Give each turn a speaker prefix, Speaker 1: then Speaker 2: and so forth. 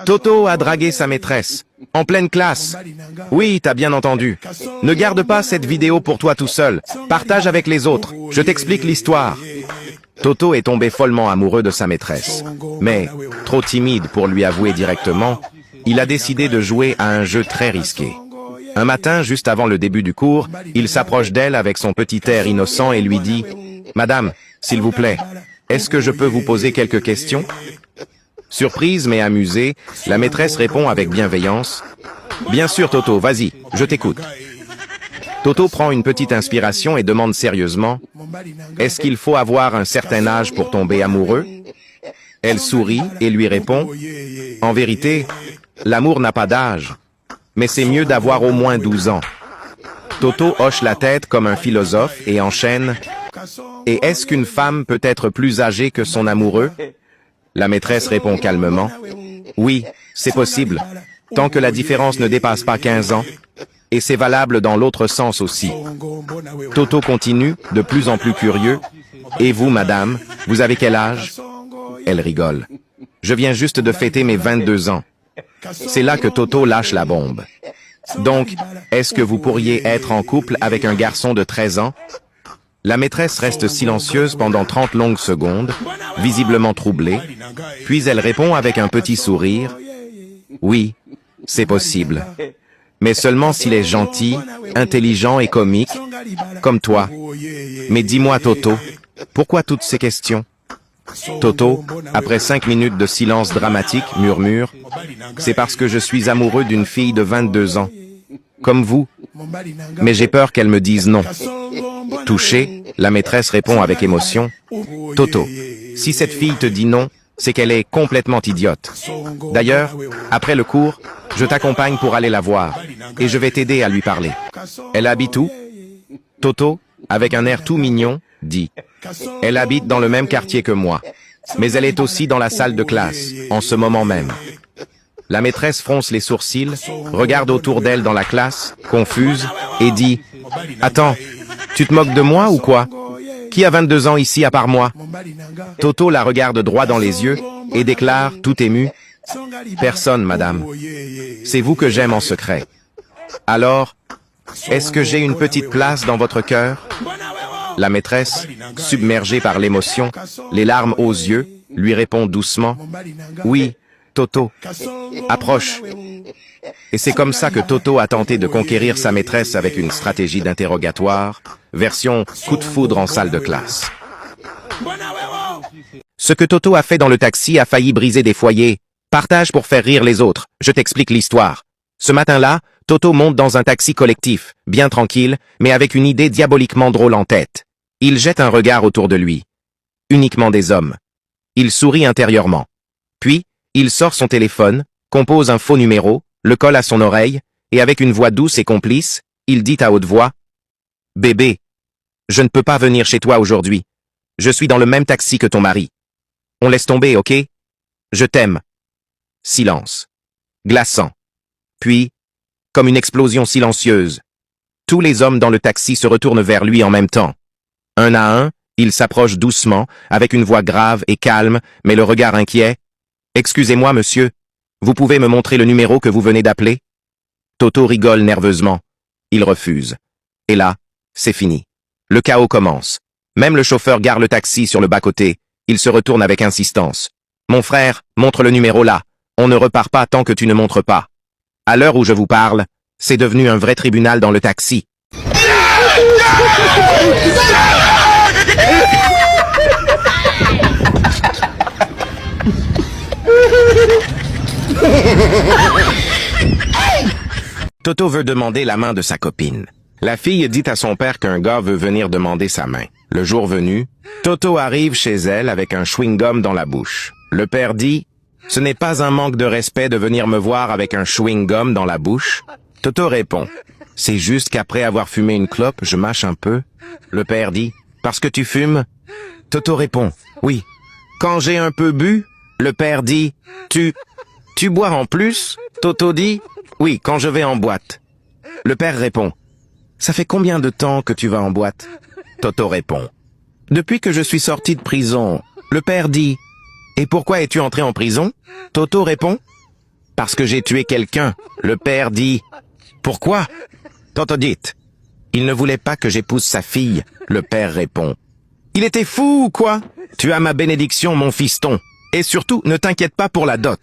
Speaker 1: Toto a dragué sa maîtresse. En pleine classe. Oui, t'as bien entendu. Ne garde pas cette vidéo pour toi tout seul. Partage avec les autres. Je t'explique l'histoire. Toto est tombé follement amoureux de sa maîtresse. Mais, trop timide pour lui avouer directement, il a décidé de jouer à un jeu très risqué. Un matin, juste avant le début du cours, il s'approche d'elle avec son petit air innocent et lui dit « Madame, s'il vous plaît, est-ce que je peux vous poser quelques questions ?» Surprise mais amusée, la maîtresse répond avec bienveillance « Bien sûr Toto, vas-y, je t'écoute. » Toto prend une petite inspiration et demande sérieusement « Est-ce qu'il faut avoir un certain âge pour tomber amoureux ?» Elle sourit et lui répond « En vérité, l'amour n'a pas d'âge, mais c'est mieux d'avoir au moins 12 ans. » Toto hoche la tête comme un philosophe et enchaîne « Et est-ce qu'une femme peut être plus âgée que son amoureux ?» La maîtresse répond calmement « Oui, c'est possible, tant que la différence ne dépasse pas 15 ans, et c'est valable dans l'autre sens aussi. » Toto continue, de plus en plus curieux « Et vous, madame, vous avez quel âge ?» Elle rigole. « Je viens juste de fêter mes 22 ans. » C'est là que Toto lâche la bombe. « Donc, est-ce que vous pourriez être en couple avec un garçon de 13 ans ?» La maîtresse reste silencieuse pendant 30 longues secondes, visiblement troublée, puis elle répond avec un petit sourire « Oui, c'est possible. Mais seulement s'il est gentil, intelligent et comique, comme toi. Mais dis-moi Toto, pourquoi toutes ces questions ?» Toto, après 5 minutes de silence dramatique, murmure « C'est parce que je suis amoureux d'une fille de 22 ans, comme vous. Mais j'ai peur qu'elle me dise non. » Touchée, la maîtresse répond avec émotion « Toto, si cette fille te dit non, c'est qu'elle est complètement idiote. D'ailleurs, après le cours, je t'accompagne pour aller la voir, et je vais t'aider à lui parler. Elle habite où ?» Toto, avec un air tout mignon, dit « Elle habite dans le même quartier que moi, mais elle est aussi dans la salle de classe, en ce moment même. » La maîtresse fronce les sourcils, regarde autour d'elle dans la classe, confuse, et dit « Attends, tu te moques de moi ou quoi? Qui a 22 ans ici à part moi ?» Toto la regarde droit dans les yeux et déclare, tout ému, « Personne, madame. C'est vous que j'aime en secret. Alors, est-ce que j'ai une petite place dans votre cœur ?» La maîtresse, submergée par l'émotion, les larmes aux yeux, lui répond doucement, « Oui, Toto, approche. » Et c'est comme ça que Toto a tenté de conquérir sa maîtresse avec une stratégie d'interrogatoire, version coup de foudre en salle de classe. Ce que Toto a fait dans le taxi a failli briser des foyers. Partage pour faire rire les autres, je t'explique l'histoire. Ce matin-là, Toto monte dans un taxi collectif, bien tranquille, mais avec une idée diaboliquement drôle en tête. Il jette un regard autour de lui. Uniquement des hommes. Il sourit intérieurement. Puis, il sort son téléphone, compose un faux numéro, le colle à son oreille, et avec une voix douce et complice, il dit à haute voix « Bébé, je ne peux pas venir chez toi aujourd'hui. Je suis dans le même taxi que ton mari. On laisse tomber, ok? Je t'aime. » Silence. Glaçant. Puis, comme une explosion silencieuse, tous les hommes dans le taxi se retournent vers lui en même temps. Un à un, il s'approche doucement, avec une voix grave et calme, mais le regard inquiet. « Excusez-moi, monsieur, vous pouvez me montrer le numéro que vous venez d'appeler ?» Toto rigole nerveusement. Il refuse. Et là, c'est fini. Le chaos commence. Même le chauffeur gare le taxi sur le bas-côté. Il se retourne avec insistance. « Mon frère, montre le numéro là. On ne repart pas tant que tu ne montres pas. » À l'heure où je vous parle, c'est devenu un vrai tribunal dans le taxi. Toto veut demander la main de sa copine. La fille dit à son père qu'un gars veut venir demander sa main. Le jour venu, Toto arrive chez elle avec un chewing-gum dans la bouche. Le père dit « Ce n'est pas un manque de respect de venir me voir avec un chewing-gum dans la bouche ?» Toto répond « C'est juste qu'après avoir fumé une clope, je mâche un peu. » Le père dit « Parce que tu fumes ?» Toto répond « Oui. » Quand j'ai un peu bu, le père dit « Tu bois en plus ?» Toto dit « Oui, quand je vais en boîte. » Le père répond « Ça fait combien de temps que tu vas en boîte ?» Toto répond « Depuis que je suis sorti de prison. » Le père dit « Et pourquoi es-tu entré en prison ?» Toto répond Parce que j'ai tué quelqu'un. Le père dit. Pourquoi? Toto dit. Il ne voulait pas que j'épouse sa fille. Le père répond. Il était fou ou quoi? Tu as ma bénédiction, mon fiston. Et surtout, ne t'inquiète pas pour la dot.